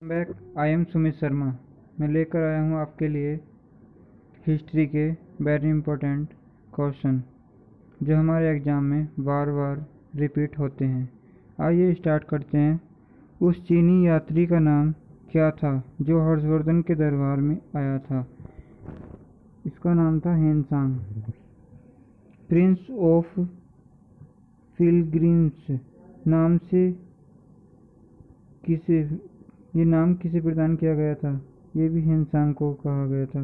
Back. I am Sumit Sharma. मैं लेकर आया हूँ आपके लिए हिस्ट्री के वेरी इंपॉर्टेंट क्वेश्चन जो हमारे एग्ज़ाम में बार बार रिपीट होते हैं। आइए स्टार्ट करते हैं। उस चीनी यात्री का नाम क्या था जो हर्षवर्धन के दरबार में आया था? इसका नाम था हेनसांग। प्रिंस ऑफ पिलग्रिम्स नाम से किसे ये नाम किसे प्रदान किया गया था? ये भी हेनसांग को कहा गया था।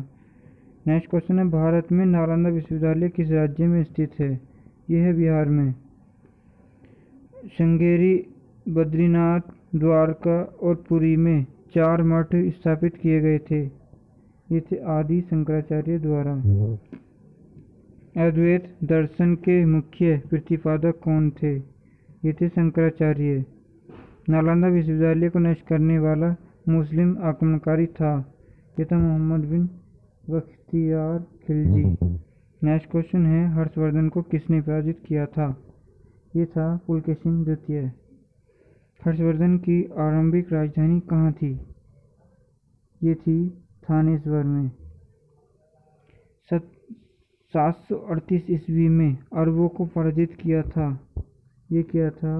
नेक्स्ट क्वेश्चन है, भारत में नालंदा विश्वविद्यालय किस राज्य में स्थित है? यह है बिहार में। श्रृंगेरी, बद्रीनाथ, द्वारका और पुरी में 4 मठ स्थापित किए गए थे। ये थे आदि शंकराचार्य द्वारा। अद्वैत दर्शन के मुख्य प्रतिपादक कौन थे? ये थे शंकराचार्य। नालंदा विश्वविद्यालय को नष्ट करने वाला मुस्लिम आक्रमणकारी था? ये था मोहम्मद बिन बख्तियार खिलजी। नेक्स्ट क्वेश्चन है, हर्षवर्धन को किसने पराजित किया था? ये था पुलकेशिन द्वितीय। हर्षवर्धन की आरंभिक राजधानी कहाँ थी? ये थी थानेश्वर में। 738 ईस्वी में अरबों को पराजित किया था। ये किया था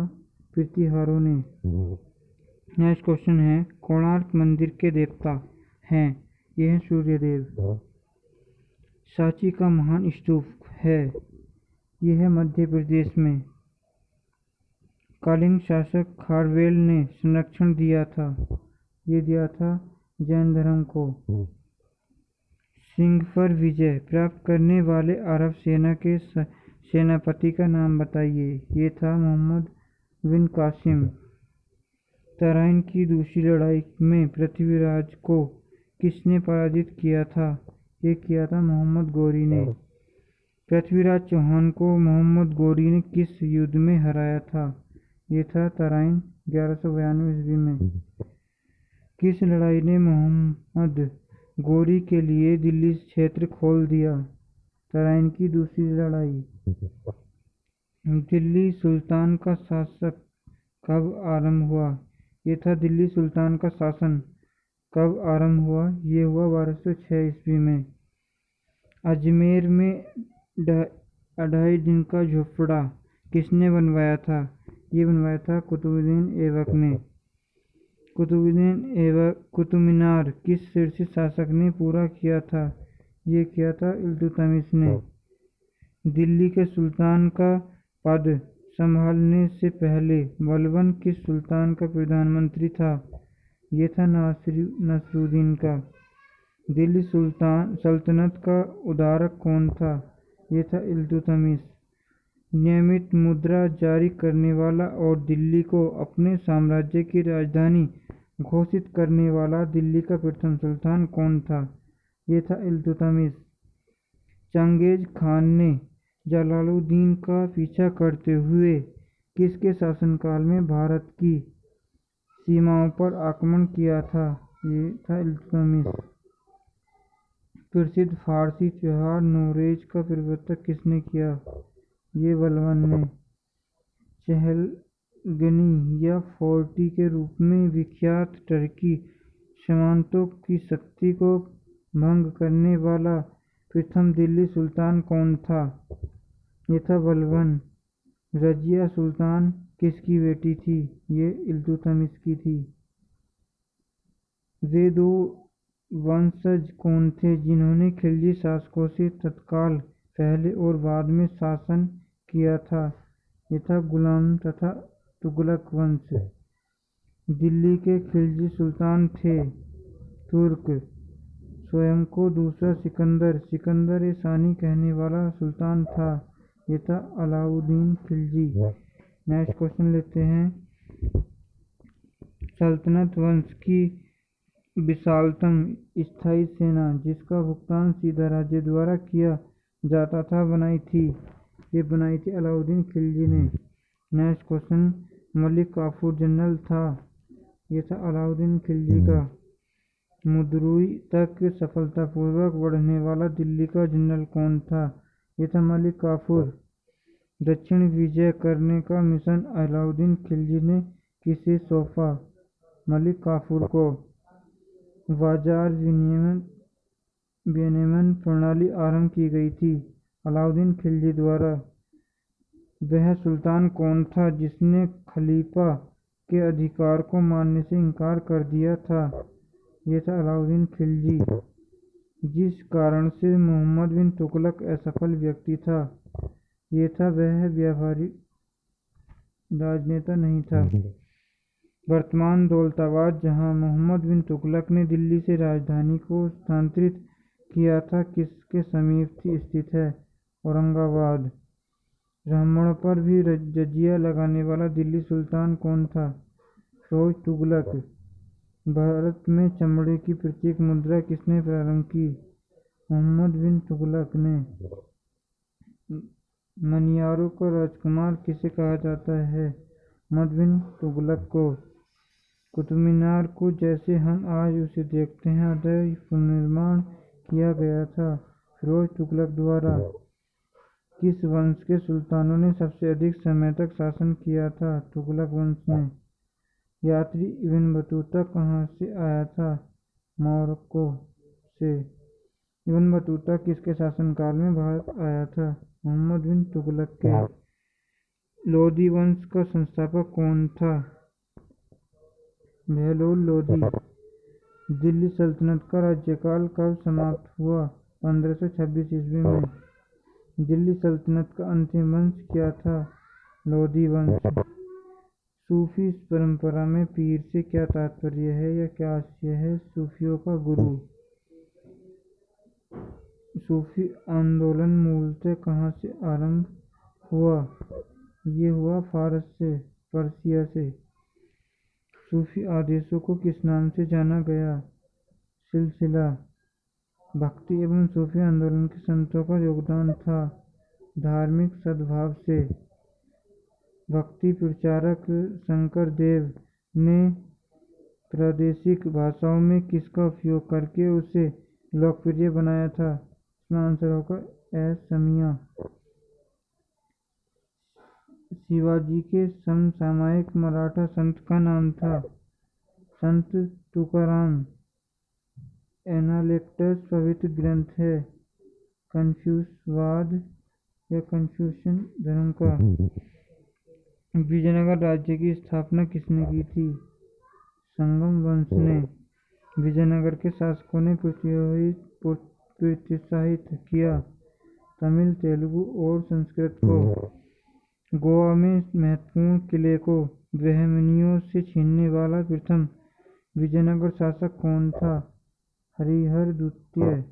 प्रतिहारों ने। नेक्स्ट क्वेश्चन है, कोणार्क मंदिर के देवता हैं? ये है सूर्यदेव। सांची का महान स्तूप है? यह है मध्य प्रदेश में। कलिंग शासक खारवेल ने संरक्षण दिया था? ये दिया था जैन धर्म को। सिंह पर विजय प्राप्त करने वाले अरब सेना के सेनापति का नाम बताइए। ये था मोहम्मद बिन कासिम। तराइन की दूसरी लड़ाई में पृथ्वीराज को किसने पराजित किया था? ये किया था मोहम्मद गौरी ने। पृथ्वीराज चौहान को मोहम्मद गौरी ने किस युद्ध में हराया था? ये था तराइन 1192 ईस्वी में। किस लड़ाई ने मोहम्मद गौरी के लिए दिल्ली क्षेत्र खोल दिया? तराइन की दूसरी लड़ाई। दिल्ली सुल्तान का शासक कब आरंभ हुआ? ये था दिल्ली सुल्तान का शासन कब आरंभ हुआ? ये हुआ 1206 ईस्वी में। अजमेर में 2.5 दिन का झोपड़ा किसने बनवाया था? ये बनवाया था कुतुबुद्दीन ऐबक ने। कुतुब मीनार किस शीर्ष शासक ने पूरा किया था? ये किया था इल्तुतमिश ने। दिल्ली के सुल्तान का पद संभालने से पहले बलबन किस सुल्तान का प्रधानमंत्री था? ये था नसरुद्दीन का। दिल्ली सल्तनत का उधारक कौन था? ये था इल्तुतमिश। नियमित मुद्रा जारी करने वाला और दिल्ली को अपने साम्राज्य की राजधानी घोषित करने वाला दिल्ली का प्रथम सुल्तान कौन था? ये था इल्तुतमिश। चंगेज खान ने जलालुद्दीन का पीछा करते हुए किसके शासनकाल में भारत की सीमाओं पर आक्रमण किया था? ये था इल्तुतमिश। प्रसिद्ध फारसी त्योहार नौरोज का प्रवर्तन किसने किया? ये बलबन ने। चहलगनी या फोर्टी के रूप में विख्यात टर्की सामंतों की शक्ति को भंग करने वाला प्रथम दिल्ली सुल्तान कौन था? ये था बलबन। रजिया सुल्तान किसकी बेटी थी? ये इल्तुतमिश की थी। वे 2 वंशज कौन थे जिन्होंने खिलजी शासकों से तत्काल पहले और बाद में शासन किया था? ये था गुलाम तथा तुगलक वंश। दिल्ली के खिलजी सुल्तान थे तुर्क। स्वयं को दूसरा सिकंदर सानी कहने वाला सुल्तान था? ये था अलाउद्दीन खिलजी। नेक्स्ट क्वेश्चन लेते हैं, सल्तनत वंश की विशालतम स्थायी सेना जिसका भुगतान सीधा राज्य द्वारा किया जाता था बनाई थी? ये बनाई थी अलाउद्दीन खिलजी ने। Next question, Malik Kafur general था? ये था अलाउद्दीन खिलजी का। मुद्रुई तक सफलतापूर्वक बढ़ने वाला दिल्ली का जनरल कौन था? ये था मलिक काफूर। दक्षिण विजय करने का मिशन अलाउद्दीन खिलजी ने किसे सौंपा? मलिक काफूर को। बाजार विनियमन प्रणाली आरंभ की गई थी अलाउद्दीन खिलजी द्वारा। वह सुल्तान कौन था जिसने खलीफा के अधिकार को मानने से इनकार कर दिया था? ये था अलाउद्दीन खिलजी। जिस कारण से मोहम्मद बिन तुगलक असफल व्यक्ति था, ये था वह व्यापारी राजनेता नहीं था। वर्तमान दौलताबाद, जहां मोहम्मद बिन तुगलक ने दिल्ली से राजधानी को स्थानांतरित किया था, किसके समीप स्थित है? औरंगाबाद। ब्राह्मणों पर भी जजिया लगाने वाला दिल्ली सुल्तान कौन था? फिरोज तुगलक। भारत में चमड़े की प्रतीक मुद्रा किसने प्रारंभ की? मोहम्मद बिन तुगलक ने। मनियारों का राजकुमार किसे कहा जाता है? मोहम्मद बिन तुगलक को। कुतुब मीनार को जैसे हम आज उसे देखते हैं, आधा पुनर्निर्माण किया गया था फिरोज तुगलक द्वारा। किस वंश के सुल्तानों ने सबसे अधिक समय तक शासन किया था? तुगलक वंश ने। यात्री इब्न बतूता कहाँ से आया था? मोरक्को से। इब्न बतूता किसके शासनकाल में भारत आया था? मोहम्मद बिन तुगलक के। लोदी वंश का संस्थापक कौन था? बहलोल लोदी। दिल्ली सल्तनत का राज्यकाल कब समाप्त हुआ? 1526 ईस्वी में। दिल्ली सल्तनत का अंतिम वंश क्या था? लोदी वंश। सूफी परंपरा में पीर से क्या तात्पर्य है या क्या आशय है? सूफियों का गुरु। सूफी आंदोलन मूलतः कहाँ से आरंभ हुआ? ये हुआ फारस से, पर्सिया से। सूफी आदेशों को किस नाम से जाना गया? सिलसिला। भक्ति एवं सूफी आंदोलन के संतों का योगदान था धार्मिक सद्भाव से। भक्ति प्रचारक शंकर देव ने प्रादेशिक भाषाओं में किसका उपयोग करके उसे लोकप्रिय बनाया था? इसका आंसर होगा असमिया। शिवाजी के समसामयिक मराठा संत का नाम था? संत तुकाराम। एनालेक्टस पवित्र ग्रंथ है कन्फ्यूशवाद या कन्फ्यूशन धर्म का। विजयनगर राज्य की स्थापना किसने की थी? संगम वंश ने। विजयनगर के शासकों ने प्रोत्साहित किया तमिल, तेलुगु और संस्कृत को। गोवा में महत्वपूर्ण किले को बहमनियों से छीनने वाला प्रथम विजयनगर शासक कौन था? हरिहर द्वितीय।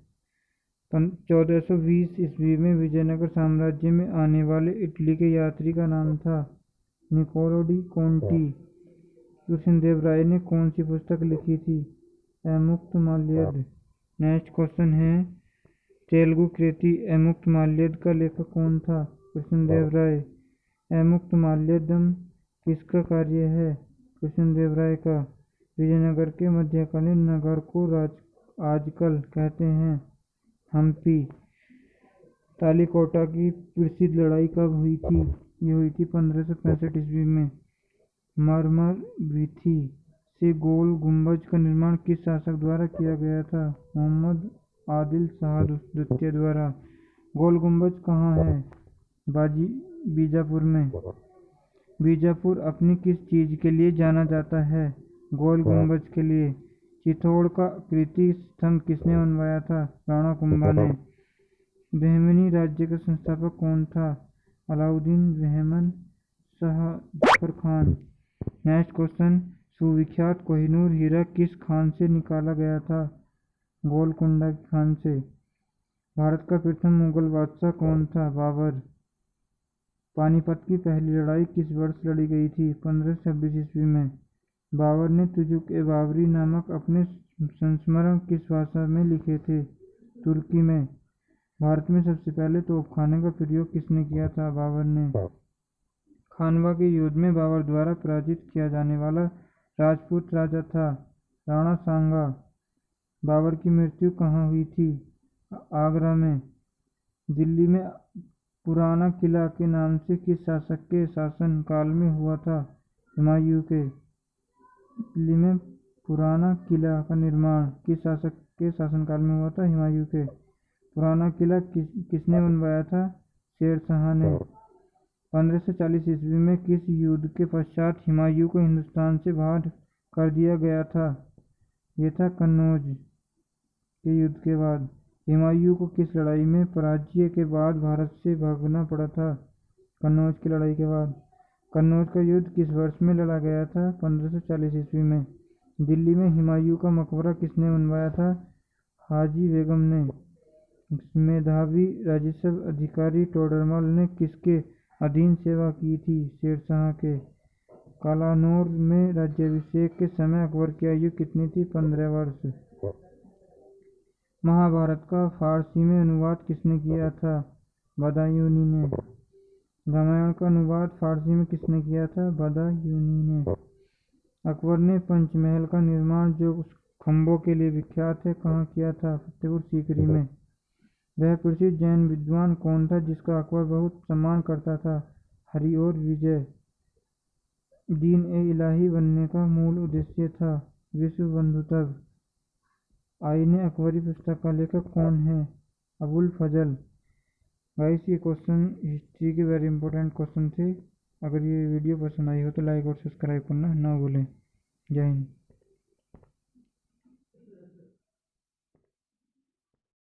1420 ईस्वी में विजयनगर साम्राज्य में आने वाले इटली के यात्री का नाम था निकोलो डी कोंटी। कृष्णदेव राय ने कौन सी पुस्तक लिखी थी? अमुक्तमाल्यद। नेक्स्ट क्वेश्चन है तेलुगु कृति अमुक्तमाल्यद का लेखक कौन था? कृष्णदेव राय। अमुक्तमाल्यदम किसका कार्य है? कृष्णदेव राय का। विजयनगर के मध्यकालीन नगर को आजकल कहते हैं हम्पी। तालिकोटा की प्रसिद्ध लड़ाई कब हुई थी? ये हुई थी 1565 ईस्वी में। मरमर भित्ति से गोल गुंबज का निर्माण किस शासक द्वारा किया गया था? मोहम्मद आदिल शाह द्वितीय द्वारा। गोल गुंबज कहाँ है? बीजापुर में। बीजापुर अपनी किस चीज के लिए जाना जाता है? गोल गुंबज के लिए। चित्तौड़ का कीर्ति स्तंभ किसने बनवाया था? राणा कुंभा ने। बहमनी राज्य का संस्थापक कौन था? अलाउद्दीन बहमन शाह जफर खान। नेक्स्ट क्वेश्चन सुविख्यात कोहिनूर हीरा किस खान से निकाला गया था? गोलकुंडा खान से। भारत का प्रथम मुगल बादशाह कौन था? बाबर। पानीपत की पहली लड़ाई किस वर्ष लड़ी गई थी? 1526 ईस्वी में। बाबर ने तुजुक-ए-बाबरी नामक अपने संस्मरण किस भाषा में लिखे थे? तुर्की में। भारत में सबसे पहले तोपखाने का प्रयोग किसने किया था? बाबर ने। खानवा के युद्ध में बाबर द्वारा पराजित किया जाने वाला राजपूत राजा था राणा सांगा। बाबर की मृत्यु कहाँ हुई थी? आगरा में। दिल्ली में पुराना किला के नाम से किस शासक के शासन काल में हुआ था? हुमायूं के। दिल्ली में पुराना किला का निर्माण किस शासक के शासनकाल में हुआ था? हुमायूं के। पुराना किला किसने बनवाया था? शेर शाह ने। 1540 ईस्वी में किस युद्ध के पश्चात हुमायूं को हिंदुस्तान से बाहर कर दिया गया था? ये था कन्नौज के युद्ध के बाद। हुमायूं को किस लड़ाई में पराजय के बाद भारत से भागना पड़ा था? कन्नौज की लड़ाई के बाद। कन्नौज का युद्ध किस वर्ष में लड़ा गया था? 1540 ईस्वी में। दिल्ली में हुमायूं का मकबरा किसने बनवाया था? हाजी बेगम ने। मेधावी राजस्व अधिकारी टोडरमल ने किसके अधीन सेवा की थी? शेरशाह के। कालानौर में राज्याभिषेक के समय अकबर की आयु कितनी थी? 15 वर्ष। महाभारत का फारसी में अनुवाद किसने किया था? बदायूनी ने। रामायण का अनुवाद फारसी में किसने किया था? बदायूनी ने। अकबर ने पंचमहल का निर्माण, जो उस खंभों के लिए विख्यात है, कहाँ किया था? फतेहपुर सीकरी में। वह प्रसिद्ध जैन विद्वान कौन था जिसका अकबर बहुत सम्मान करता था? हरि और विजय। दीन-ए-इलाही बनने का मूल उद्देश्य था विश्व बंधुत्व। आईने अकबरी पुस्तक का लेखक कौन है? अबुल फजल। गाइस, ये क्वेश्चन हिस्ट्री के वेरी इंपॉर्टेंट क्वेश्चन थे। अगर ये वीडियो पसंद आई हो तो लाइक और सब्सक्राइब करना ना भूलें। जय हिंद।